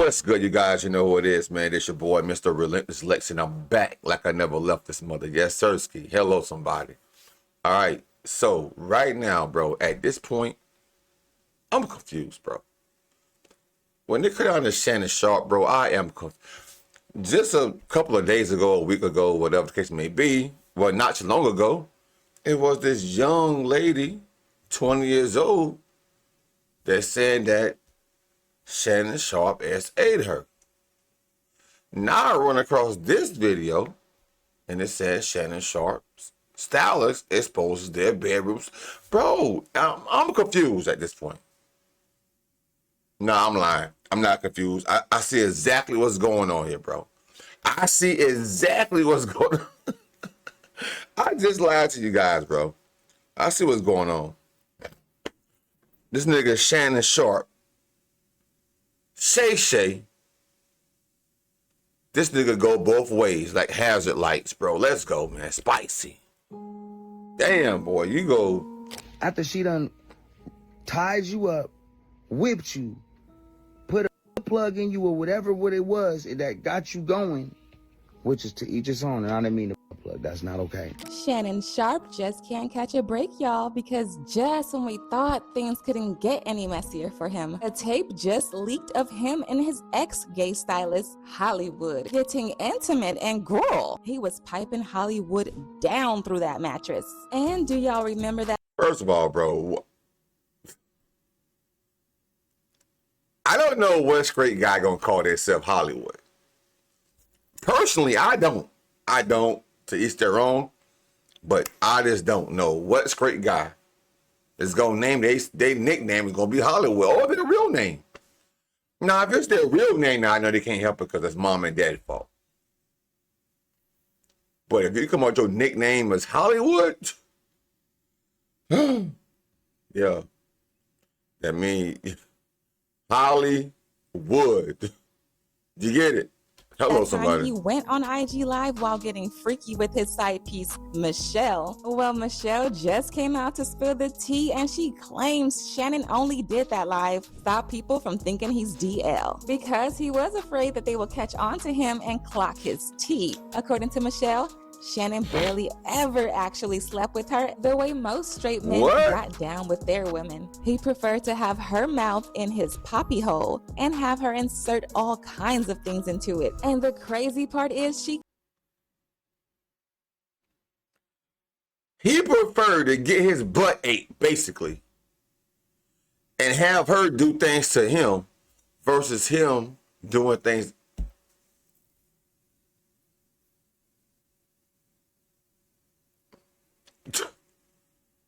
What's good, you guys? You know who it is, man. It's your boy, Mr. Relentless Lex, and I'm back like I never left this mother. Yes, sirski. Hello, somebody. All right. So, right now, bro, at this point, I'm confused, bro. When it comes down to Shannon Sharpe, bro, I am confused. Just a couple of days ago, a week ago, whatever the case may be, well, not too long ago, it was this young lady, 20 years old, that said that Shannon Sharpe SA'd her. Now I run across this video, and it says Shannon Sharpe's Stylist exposes their bedrooms. Bro, I'm confused at this point. No, I'm lying. I'm not confused. I see exactly what's going on here, bro. I see exactly what's going on. I just lied to you guys, bro. I see what's going on. This nigga Shannon Sharpe, SHAY. This nigga go both ways like hazard lights, bro. Let's go, man. Spicy. Damn, boy, you go. After she done tied you up, whipped you, put a plug in you or whatever what it was that got you going, which is to each his own, and I didn't mean to plug. That's not okay. Shannon Sharpe just can't catch a break, y'all, because just when we thought things couldn't get any messier for him, a tape just leaked of him and his ex-gay stylist, Hollywood, getting intimate and girl. He was piping Hollywood down through that mattress. And do y'all remember that? First of all, bro, I don't know what straight guy gonna call themselves Hollywood. Personally, I don't. To each their own. But I just don't know what straight guy is gonna name their nickname is gonna be Hollywood or their real name. Now, if it's their real name, now I know they can't help it because it's mom and dad's fault. But if you come out your nickname as Hollywood, yeah, that means Hollywood. You get it? Hello, somebody. He went on IG Live while getting freaky with his side piece, Michelle. Well, Michelle just came out to spill the tea, and she claims Shannon only did that live to stop people from thinking he's DL because he was afraid that they will catch on to him and clock his tea. According to Michelle, Shannon barely ever actually slept with her the way most straight men got down with their women. He preferred to have her mouth in his poppy hole and have her insert all kinds of things into it. And the crazy part is he preferred to get his butt ate, basically, and have her do things to him versus him doing things.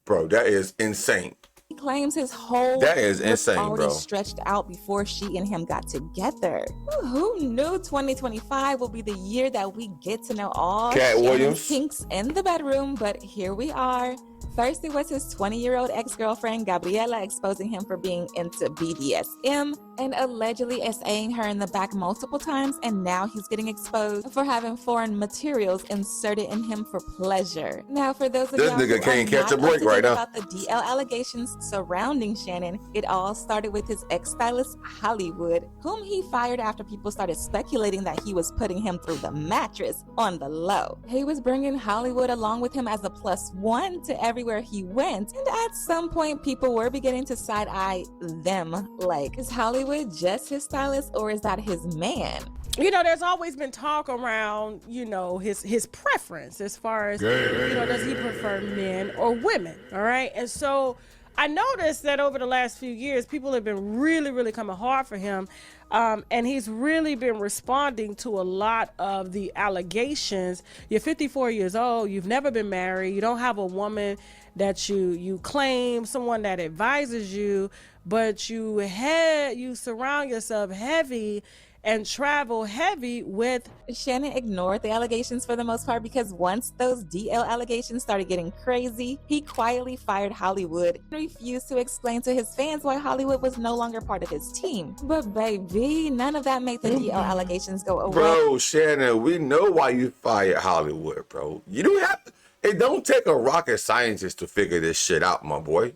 Bro, that is insane. He claims his whole that is insane, already bro. Stretched out before she and him got together. Who knew 2025 will be the year that we get to know all Shannon's kinks in the bedroom? But here we are. First, it was his 20-year-old ex-girlfriend, Gabriella, exposing him for being into BDSM and allegedly SAing her in the back multiple times, and now he's getting exposed for having foreign materials inserted in him for pleasure. Now, for those of y'all who can't catch a break right now about the DL allegations surrounding Shannon, it all started with his ex-stylist, Hollywood, whom he fired after people started speculating that he was putting him through the mattress on the low. He was bringing Hollywood along with him as a +1 to everywhere he went, and at some point people were beginning to side-eye them, like, is Hollywood just his stylist or is that his man? You know, there's always been talk around, you know, his preference as far as, you know, does he prefer men or women, all right? And so I noticed that over the last few years, people have been really coming hard for him, and he's really been responding to a lot of the allegations. You're 54 years old, you've never been married, you don't have a woman that you claim, someone that advises you, but you surround yourself heavy and travel heavy with. Shannon ignored the allegations for the most part because once those DL allegations started getting crazy, he quietly fired Hollywood and refused to explain to his fans why Hollywood was no longer part of his team. But baby, none of that made the DL allegations go away. Bro, Shannon, we know why you fired Hollywood, bro. You don't have to, it don't take a rocket scientist to figure this shit out, my boy.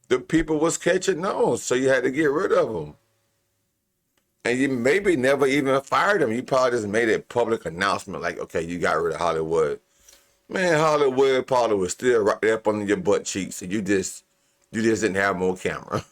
The people was catching on, so you had to get rid of them. And you maybe never even fired him. You probably just made a public announcement like, okay, you got rid of Hollywood. Man, Hollywood probably was still right there up under your butt cheeks, and you just didn't have more camera.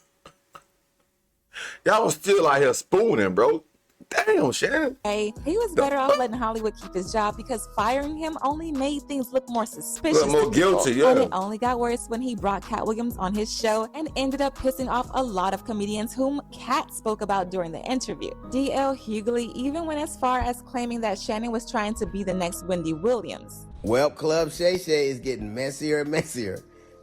Y'all was still out here spooning, bro. Damn, Shannon. He was better off letting Hollywood keep his job because firing him only made things look more suspicious. More guilty, yeah. And it only got worse when he brought Cat Williams on his show and ended up pissing off a lot of comedians whom Cat spoke about during the interview. D.L. Hughley even went as far as claiming that Shannon was trying to be the next Wendy Williams. Well, Club SHAY is getting messier and messier.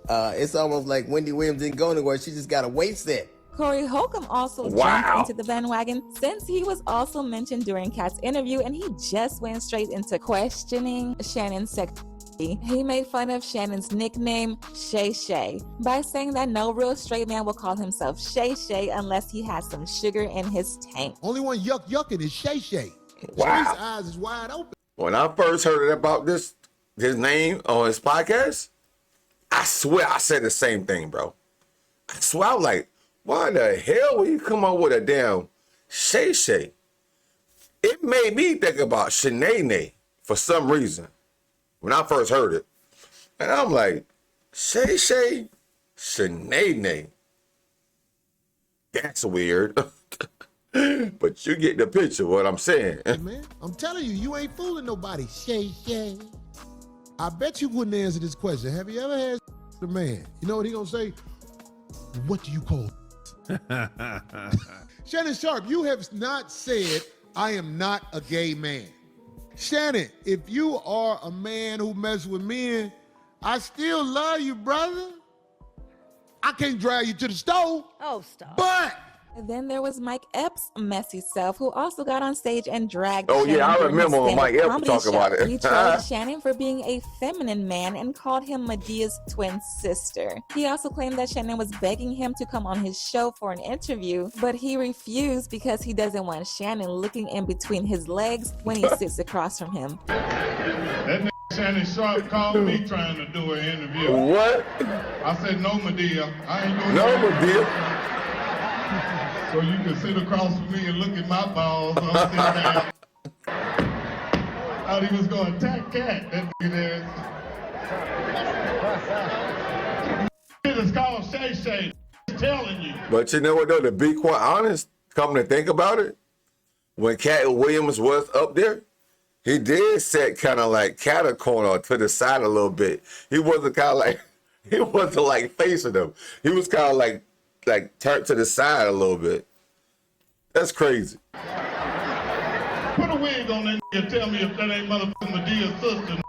It's almost like Wendy Williams didn't go anywhere. She just got a weight set. Corey Holcomb also jumped into the bandwagon since he was also mentioned during Kat's interview, and he just went straight into questioning Shannon's sexuality. He made fun of Shannon's nickname, SHAY, by saying that no real straight man will call himself SHAY unless he has some sugar in his tank. Only one yucking is SHAY. Wow. His eyes is wide open. When I first heard about his name on his podcast, I swear I said the same thing, bro. I swear I was like, why the hell would you come up with a damn SHAY? It made me think about Shanae for some reason when I first heard it. And I'm like, SHAY? Shanae. That's weird. But you get the picture of what I'm saying. Man, I'm telling you, you ain't fooling nobody. SHAY. I bet you wouldn't answer this question. Have you ever had a man? You know what he gonna say? What do you call it? Shannon Sharpe, you have not said, I am not a gay man. Shannon, if you are a man who messes with men, I still love you, brother. I can't drag you to the stove. Oh, stop. But then there was Mike Epps' messy self, who also got on stage and dragged Oh, Shannon yeah, I during his remember when Mike stand-up Epps comedy talked show. about it. He trolled Shannon for being a feminine man and called him Medea's twin sister. He also claimed that Shannon was begging him to come on his show for an interview, but he refused because he doesn't want Shannon looking in between his legs when he sits across from him. That Shannon Sharpe called me trying to do an interview. What? I said, no, Medea. I ain't doing No, Medea. So you can sit across from me and look at my balls. I'm sitting down. Thought he was going to attack Cat. That nigga there. It's called SHAY. Telling you. But you know what, though? To be quite honest, coming to think about it, when Cat Williams was up there, he did set kind of like Cat a corner to the side a little bit. He wasn't like facing him. He was kind of like turned to the side a little bit. That's crazy. Put a wig on that nigga and tell me if that ain't motherfucking Medea's sister.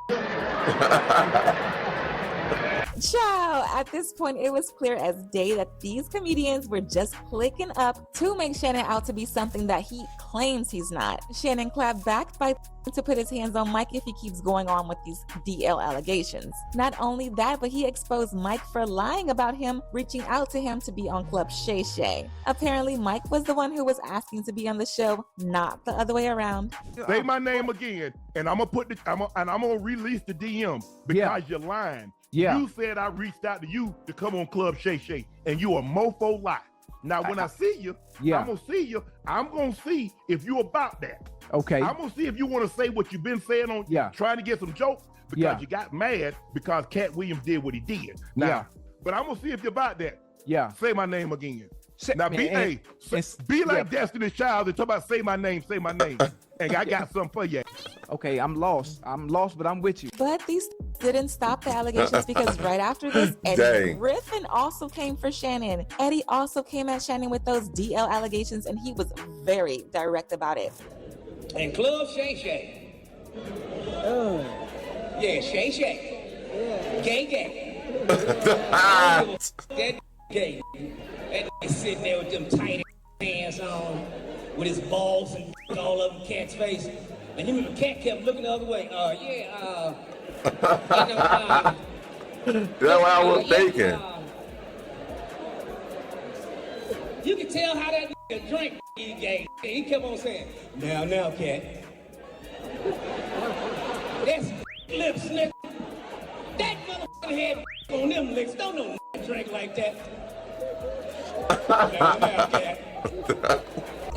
Ciao! At this point, it was clear as day that these comedians were just clicking up to make Shannon out to be something that he claims he's not. Shannon clapped back by to put his hands on Mike if he keeps going on with these DL allegations. Not only that, but he exposed Mike for lying about him reaching out to him to be on Club SHAY. Apparently, Mike was the one who was asking to be on the show, not the other way around. Say my name again, and I'm gonna release the DM because you're lying. Yeah. You said I reached out to you to come on Club SHAY, and you a mofo lie. Now, when I see you, I'm gonna see you. I'm gonna see if you about that. Okay. I'm gonna see if you want to say what you've been saying on trying to get some jokes because you got mad because Cat Williams did what he did. Now, but I'm gonna see if you're about that. Yeah. Say my name again. Now, be like Destiny's Child and talk about say my name, and I got something for you. Okay, I'm lost, but I'm with you. But these didn't stop the allegations because right after this, Eddie Griffin also came for Shannon. Eddie also came at Shannon with those DL allegations, and he was very direct about it. And Club SHAY. Yeah, SHAY. Gay. That gay. That nigga sitting there with them tight pants on, with his balls and all over Cat's face. And you remember Cat kept looking the other way. That's what I was thinking. You can tell how that nigga drank he gay. He kept on saying, now, Cat. That's lips, nigga. That motherfucker had on them lips. Don't no drink like that. Now, Cat.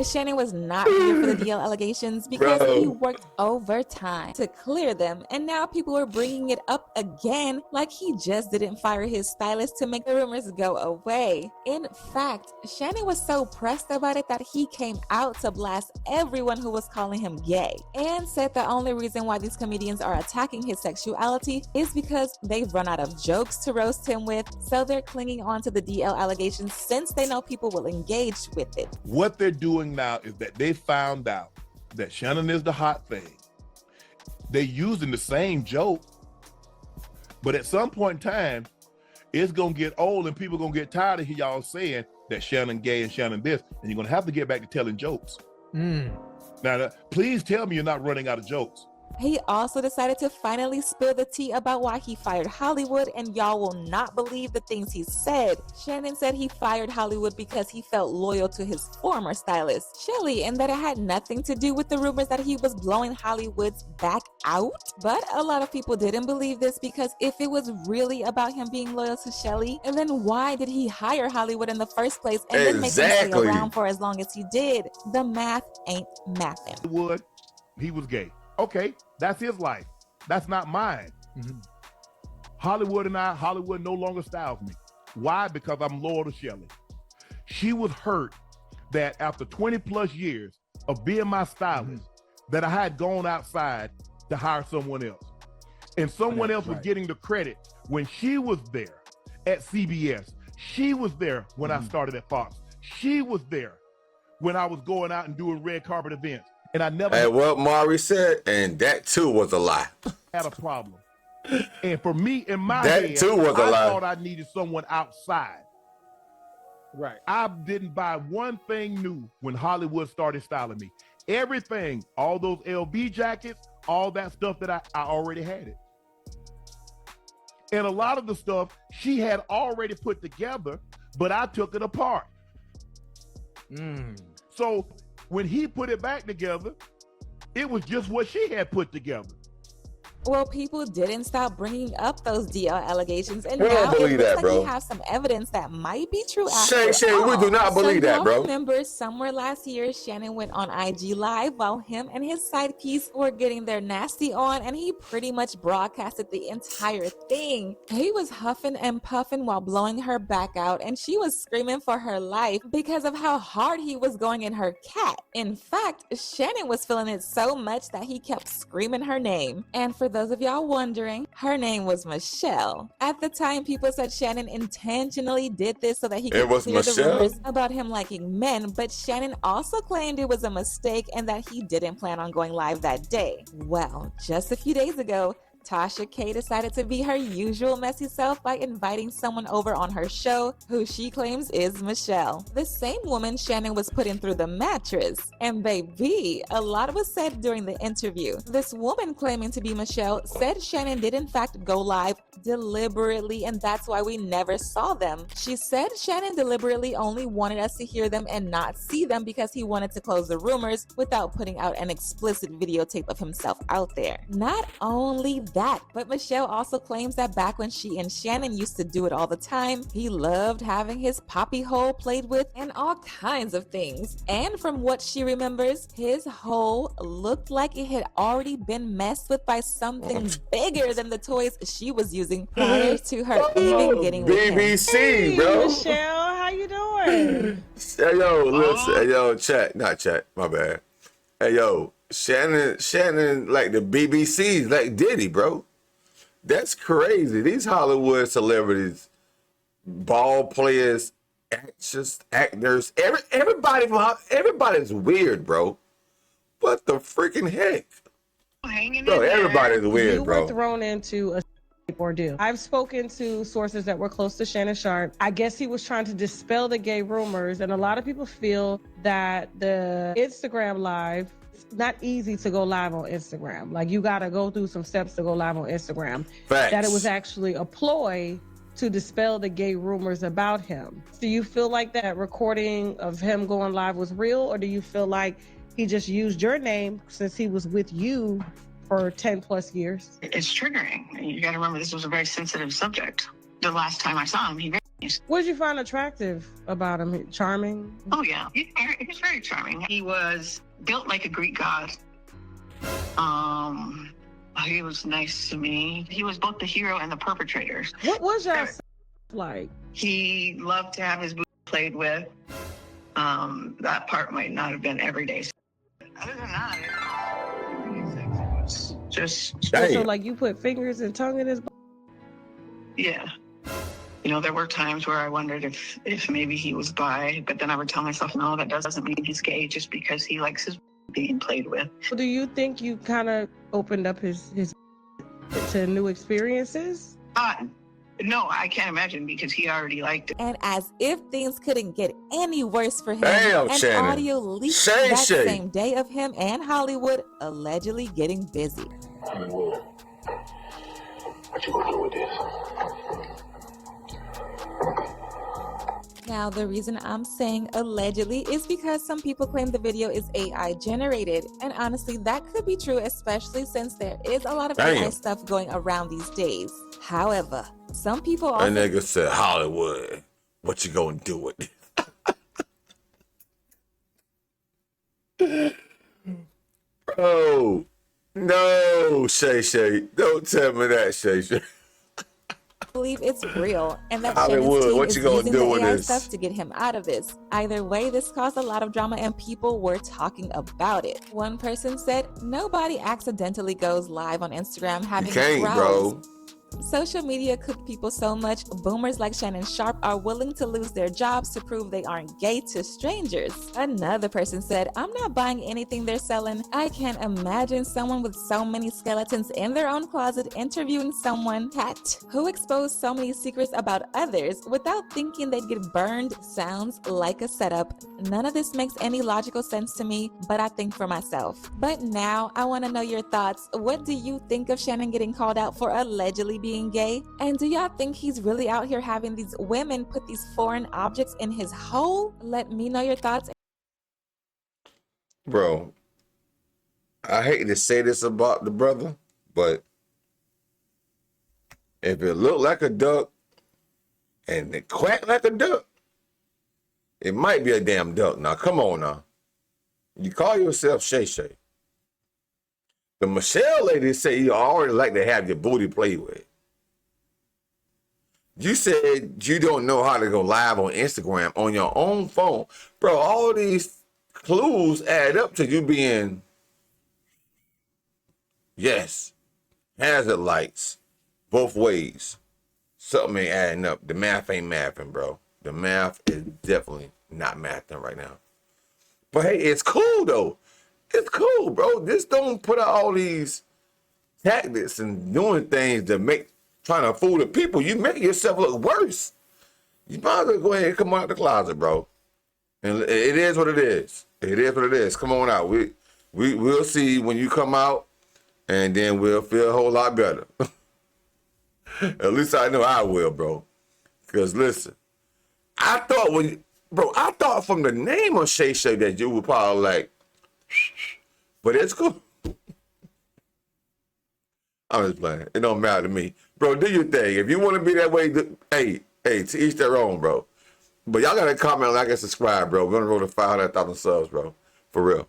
Shannon was not here for the DL allegations because he worked overtime to clear them, and now people are bringing it up again like he just didn't fire his stylist to make the rumors go away. In fact, Shannon was so pressed about it that he came out to blast everyone who was calling him gay, and said the only reason why these comedians are attacking his sexuality is because they've run out of jokes to roast him with, so they're clinging on to the DL allegations since they know people will engage with it. What they're doing now is that they found out that Shannon is the hot thing. They're using the same joke, but at some point in time, it's gonna get old and people are gonna get tired of y'all saying that Shannon gay and Shannon this, and you're gonna have to get back to telling jokes. Now, please tell me you're not running out of jokes. He also decided to finally spill the tea about why he fired Hollywood, and y'all will not believe the things he said. Shannon said he fired Hollywood because he felt loyal to his former stylist, Shelly, and that it had nothing to do with the rumors that he was blowing Hollywood's back out. But a lot of people didn't believe this, because if it was really about him being loyal to Shelly, and then why did he hire Hollywood in the first place and then make him stay around for as long as he did? The math ain't mathing. Hollywood, he was gay. Okay, that's his life. That's not mine. Hollywood no longer styles me. Why? Because I'm loyal to Shelly. She was hurt that after 20 plus years of being my stylist, that I had gone outside to hire someone else. And someone else was getting the credit when she was there at CBS. She was there when I started at Fox. She was there when I was going out and doing red carpet events. And I never had what Maury said, and that too was a lie. Had a problem. And for me, in my that head, too was a lie. I thought I needed someone outside. Right. I didn't buy one thing new when Hollywood started styling me. Everything, all those LB jackets, all that stuff that I already had it. And a lot of the stuff she had already put together, but I took it apart. So when he put it back together, it was just what she had put together. Well, people didn't stop bringing up those DL allegations, and we now don't believe it looks that, like bro. we have some evidence that might be true. Shay, we do not believe that, bro. Remember, somewhere last year, Shannon went on IG Live while him and his side piece were getting their nasty on, and he pretty much broadcasted the entire thing. He was huffing and puffing while blowing her back out, and she was screaming for her life because of how hard he was going in her cat. In fact, Shannon was feeling it so much that he kept screaming her name. And for those of y'all wondering, her name was Michelle. At the time, people said Shannon intentionally did this so that he could clear the rumors about him liking men, but Shannon also claimed it was a mistake and that he didn't plan on going live that day. Well, just a few days ago, Tasha K decided to be her usual messy self by inviting someone over on her show who she claims is Michelle, the same woman Shannon was putting through the mattress. And baby, a lot was said during the interview. This woman claiming to be Michelle said Shannon did in fact go live deliberately, and that's why we never saw them. She said Shannon deliberately only wanted us to hear them and not see them because he wanted to close the rumors without putting out an explicit videotape of himself out there. Not only that, but Michelle also claims that back when she and Shannon used to do it all the time, he loved having his poppy hole played with and all kinds of things. And from what she remembers, his hole looked like it had already been messed with by something bigger than the toys she was using prior to her even getting with him. BBC, bro. Michelle, how you doing? Hey, yo, listen. Hey, yo, not chat, my bad. Hey, yo, Shannon, like the BBC, like Diddy, bro. That's crazy. These Hollywood celebrities, ball players, actors, everybody's weird, bro. What the freaking heck? Bro, everybody's weird, bro. You were thrown into a ordeal. I've spoken to sources that were close to Shannon Sharpe. I guess he was trying to dispel the gay rumors, and a lot of people feel that the Instagram live, it's not easy to go live on Instagram. Like, you got to go through some steps to go live on Instagram. Facts. That it was actually a ploy to dispel the gay rumors about him. Do you feel like that recording of him going live was real, or do you feel like he just used your name since he was with you for 10 plus years? It's triggering. You got to remember, this was a very sensitive subject. The last time I saw him, he What did you find attractive about him? Charming? Oh, yeah. He's very charming. He was built like a Greek god. He was nice to me. He was both the hero and the perpetrator. What was y'all like? He loved to have his booty played with. That part might not have been every day. Other than that, it was just... So, like, you put fingers and tongue in his... Yeah. You know, there were times where I wondered if maybe he was bi, but then I would tell myself, no, that doesn't mean he's gay just because he likes his being played with. Do you think you kind of opened up his to new experiences? No, I can't imagine because he already liked it. And as if things couldn't get any worse for him, Damn, an Shannon. audio leaked Shay. same day of him and Hollywood allegedly getting busy. Hollywood, what you gonna do with this? Now, the reason I'm saying allegedly is because some people claim the video is AI generated. And honestly, that could be true, especially since there is a lot of AI stuff going around these days. However, some people also... That nigga said, Hollywood, what you gonna do with it? Bro, no, Shay. Don't tell me that, Shay. believe it's real and that Hollywood, Shannon's team what is you gonna using do the with AI this? stuff to get him out of this. Either way, this caused a lot of drama and people were talking about it. One person said, nobody accidentally goes live on Instagram having growls. Bro. Social media cooked people so much, boomers like Shannon Sharpe are willing to lose their jobs to prove they aren't gay to strangers. Another person said, I'm not buying anything they're selling. I can't imagine someone with so many skeletons in their own closet interviewing someone, Kat, who exposed so many secrets about others without thinking they'd get burned. Sounds like a setup. None of this makes any logical sense to me, but I think for myself. But now I want to know your thoughts. What do you think of Shannon getting called out for allegedly being gay? And do y'all think he's really out here having these women put these foreign objects in his hole? Let me know your thoughts. Bro, I hate to say this about the brother, but if it looked like a duck and it quacked like a duck, it might be a damn duck. Now, come on now. You call yourself Shay. The Michelle lady said you already like to have your booty played with. You said you don't know how to go live on Instagram on your own phone. Bro, all these clues add up to you being, yes, hazard lights, both ways. Something ain't adding up. The math ain't mathing, bro. The math is definitely not mathing right now. But hey, it's cool though. It's cool, bro. Just don't put out all these tactics and doing things to make, trying to fool the people. You make yourself look worse. You might as well go ahead and come out the closet, bro. And it is what it is. It is what it is. Come on out. We'll see when you come out, and then we'll feel a whole lot better. At least I know I will, bro. Because listen, I thought from the name of Shay that you would probably like, but it's cool. I'm just playing. It don't matter to me. Bro, do your thing. If you want to be that way, hey, to each their own, bro. But y'all got to comment, like, and subscribe, bro. We're going to roll to 500,000 subs, bro. For real.